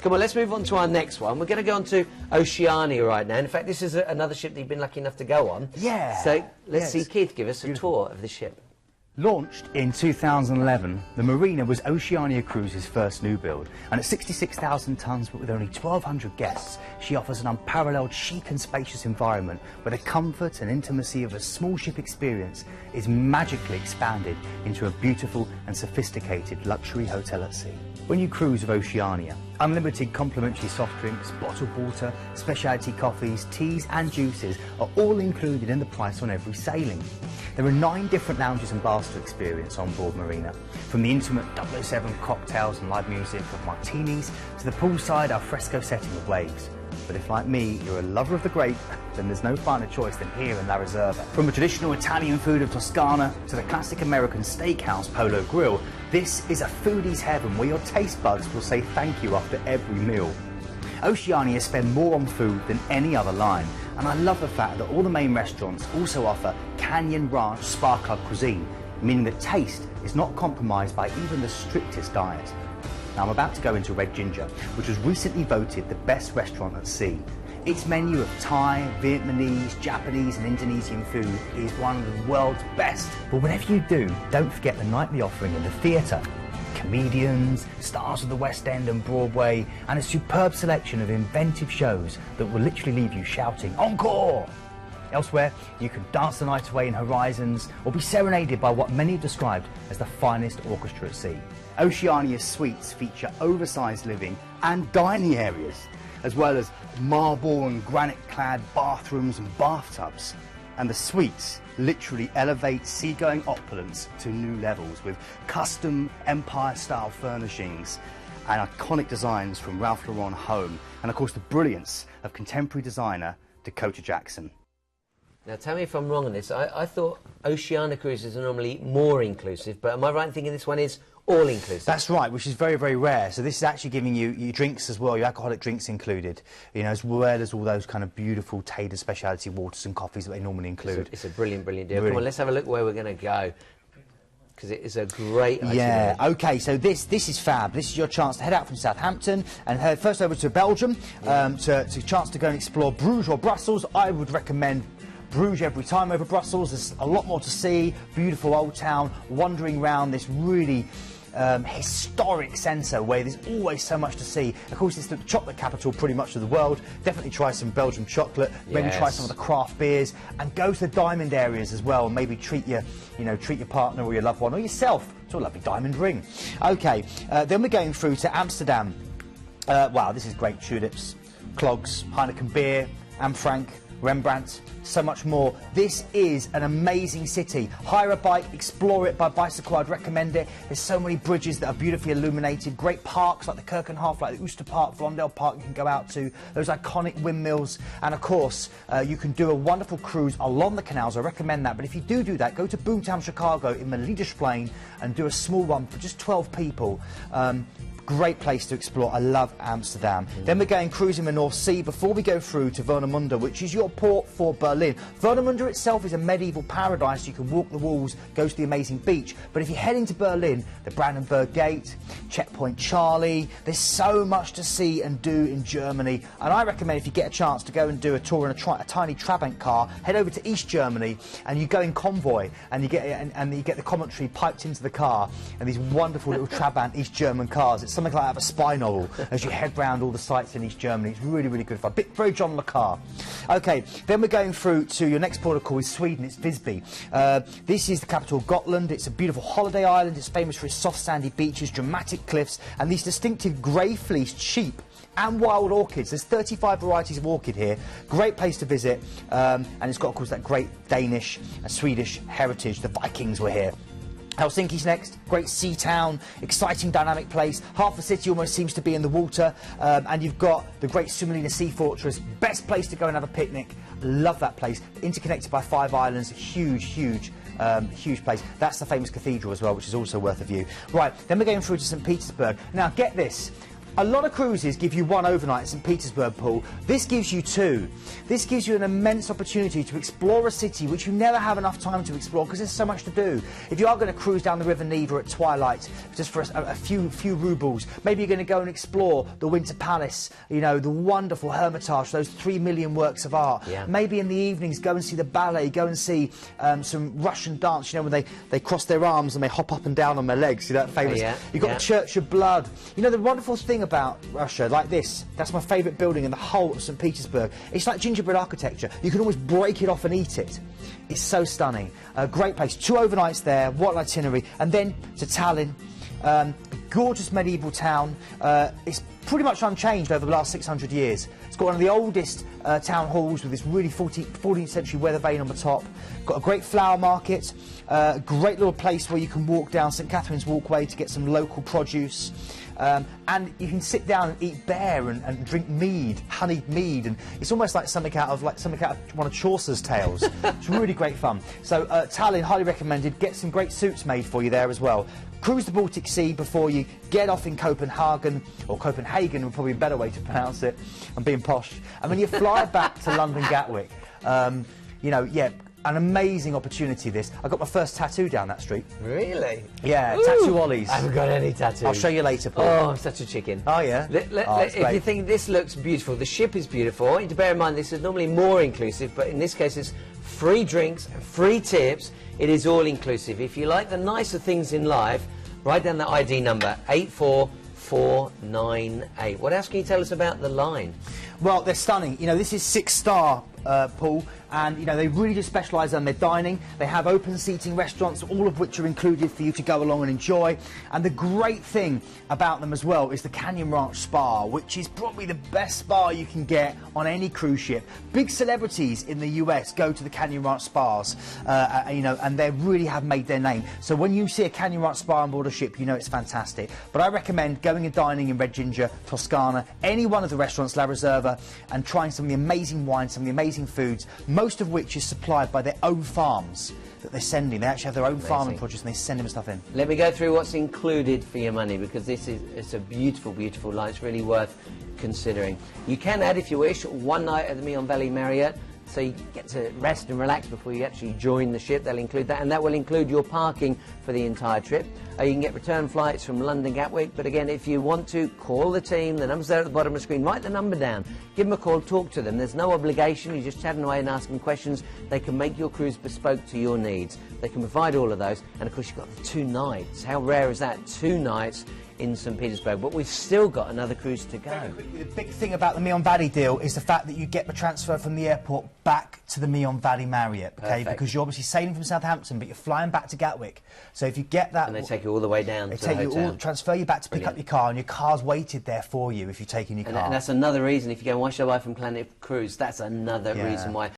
Come on, let's move on to our next one. We're going to go on to Oceania right now. In fact, this is another ship that you've been lucky enough to go on. Yeah. So let's see Keith give us a tour of the ship. Launched in 2011, the Marina was Oceania Cruises' first new build, and at 66,000 tonnes but with only 1,200 guests, she offers an unparalleled chic and spacious environment where the comfort and intimacy of a small ship experience is magically expanded into a beautiful and sophisticated luxury hotel at sea. When you cruise with Oceania, unlimited complimentary soft drinks, bottled water, specialty coffees, teas and juices are all included in the price on every sailing. There are 9 different lounges and bars to experience on board Marina, from the intimate 007 cocktails and live music of martinis to the poolside alfresco setting of waves. But if, like me, you're a lover of the grape, then there's no finer choice than here in La Reserva. From the traditional Italian food of Toscana to the classic American steakhouse Polo Grill, this is a foodie's heaven where your taste buds will say thank you after every meal. Oceania spend more on food than any other line, and I love the fact that all the main restaurants also offer Canyon Ranch Spa Club cuisine, meaning that taste is not compromised by even the strictest diet. Now I'm about to go into Red Ginger, which was recently voted the best restaurant at sea. Its menu of Thai, Vietnamese, Japanese and Indonesian food is one of the world's best. But whatever you do, don't forget the nightly offering in the theatre. Comedians, stars of the West End and Broadway, and a superb selection of inventive shows that will literally leave you shouting, "Encore!" Elsewhere, you can dance the night away in Horizons or be serenaded by what many have described as the finest orchestra at sea. Oceania's suites feature oversized living and dining areas, as well as marble and granite-clad bathrooms and bathtubs. And the suites literally elevate seagoing opulence to new levels with custom Empire-style furnishings and iconic designs from Ralph Lauren home, and of course the brilliance of contemporary designer Dakota Jackson. Now tell me if I'm wrong on this. I thought Oceania cruises are normally more inclusive, but am I right in thinking this one is all-inclusive? That's right, which is very, very rare. So this is actually giving you your drinks as well, your alcoholic drinks included, you know, as well as all those kind of beautiful tailored specialty waters and coffees that they normally include. It's a brilliant, brilliant deal. Come on, let's have a look where we're going to go, because it is a great itinerary. Yeah, OK, so this is fab. This is your chance to head out from Southampton and head first over to Belgium, to chance to go and explore Bruges or Brussels. I would recommend Bruges every time over Brussels. There's a lot more to see, beautiful old town, wandering around this really historic centre where there's always so much to see. Of course, it's the chocolate capital pretty much of the world. Definitely try some Belgian chocolate, maybe try some of the craft beers, and go to the diamond areas as well, and maybe treat your partner or your loved one or yourself to a lovely diamond ring. OK, then we're going through to Amsterdam. Wow, this is great. Tulips, clogs, Heineken beer, Anne Frank, Rembrandt, so much more. This is an amazing city. Hire a bike, explore it by bicycle, I'd recommend it. There's so many bridges that are beautifully illuminated, great parks like the Kirkenhof, like the Ooster Park, Vlondel Park you can go out to, those iconic windmills, and of course you can do a wonderful cruise along the canals. I recommend that, but if you do that, go to Boomtown Chicago in Liedersplein and do a small one for just 12 people. Great place to explore. I love Amsterdam. Then we're going cruising the North Sea before we go through to Warnemünde, which is your port for Berlin. Warnemünde itself is a medieval paradise. You can walk the walls, go to the amazing beach. But if you're heading to Berlin, the Brandenburg Gate, Checkpoint Charlie, there's so much to see and do in Germany. And I recommend, if you get a chance, to go and do a tour in a tiny Trabant car, head over to East Germany, and you go in convoy, and you get the commentary piped into the car, and these wonderful little Trabant East German cars. It's something like out of a spy novel as you head round all the sites in East Germany. It's really, really good fun. Very John Le Carre. OK, then we're going through to your next port of call is Sweden. It's Visby. This is the capital of Gotland. It's a beautiful holiday island. It's famous for its soft sandy beaches, dramatic cliffs, and these distinctive grey-fleeced sheep and wild orchids. There's 35 varieties of orchid here. Great place to visit, and it's got, of course, that great Danish and Swedish heritage. The Vikings were here. Helsinki's next, great sea town, exciting dynamic place. Half the city almost seems to be in the water, and you've got the great Suomenlinna Sea Fortress, best place to go and have a picnic. Love that place, interconnected by 5 islands, huge place. That's the famous cathedral as well, which is also worth a view. Right, then we're going through to St. Petersburg. Now get this, A lot of cruises give you one overnight at St Petersburg, Paul. This gives you two. This gives you an immense opportunity to explore a city which you never have enough time to explore because there's so much to do. If you are going to cruise down the River Neva at twilight, just for a few rubles, maybe you're going to go and explore the Winter Palace, you know, the wonderful Hermitage, those 3 million works of art. Yeah. Maybe in the evenings go and see the ballet, go and see some Russian dance, you know, when they cross their arms and they hop up and down on their legs, see that famous... Yeah. You've got the Church of Blood. You know, the wonderful thing about Russia, like this, that's my favourite building in the whole of St Petersburg. It's like gingerbread architecture. You can almost break it off and eat it. It's so stunning. A great place. 2 overnights there, what an itinerary. And then to Tallinn. Gorgeous medieval town. It's pretty much unchanged over the last 600 years. It's got one of the oldest town halls with this really 14th century weather vane on the top. Got a great flower market, a great little place where you can walk down St Catherine's Walkway to get some local produce. And you can sit down and eat bear and drink mead, honeyed mead, and it's almost like something out of one of Chaucer's tales. It's really great fun. So Tallinn, highly recommended. Get some great suits made for you there as well. Cruise the Baltic Sea before you get off in Copenhagen, or Copenhagen would probably be a better way to pronounce it. I'm being posh. And then you fly back to London Gatwick. You know, yeah. An amazing opportunity, this. I got my first tattoo down that street. Really? Yeah, Ooh. Tattoo Ollie's. I haven't got any tattoos. I'll show you later, Paul. Oh, I'm such a chicken. Oh, yeah? If you think this looks beautiful, the ship is beautiful. I want you to bear in mind this is normally more inclusive, but in this case it's free drinks, free tips. It is all inclusive. If you like the nicer things in life, write down the ID number, 84498. What else can you tell us about the line? Well, they're stunning. You know, this is 6-star, Paul, and, you know, they really do specialise on their dining. They have open seating restaurants, all of which are included for you to go along and enjoy. And the great thing about them as well is the Canyon Ranch Spa, which is probably the best spa you can get on any cruise ship. Big celebrities in the US go to the Canyon Ranch Spas, you know, and they really have made their name. So when you see a Canyon Ranch Spa on board a ship, you know it's fantastic. But I recommend going and dining in Red Ginger, Toscana, any one of the restaurants, La Reserva, and trying some of the amazing wines, some of the amazing foods, most of which is supplied by their own farms that they're sending. They actually have their own farming produce and they send them stuff in. Let me go through what's included for your money, because it's a beautiful, beautiful line. It's really worth considering. You can add, if you wish, 1 night at the Meon Valley Marriott, so you get to rest and relax before you actually join the ship. They'll include that, and that will include your parking for the entire trip. You can get return flights from London Gatwick, but again, if you want to, call the team. The number's there at the bottom of the screen. Write the number down. Give them a call, talk to them. There's no obligation. You're just chatting away and asking questions. They can make your cruise bespoke to your needs. They can provide all of those, and of course you've got the 2 nights. How rare is that? 2 nights in St Petersburg, but we've still got another cruise to go. The big thing about the Meon Valley deal is the fact that you get the transfer from the airport back to the Meon Valley Marriott, okay? Perfect. Because you're obviously sailing from Southampton, but you're flying back to Gatwick. So if you get that... And they take you all the way down to the hotel. They take you all, transfer you back to pick up your car, and your car's waited there for you if you're taking your car. And that's another reason, if you go, why should I buy from Planet Cruise? That's another reason why.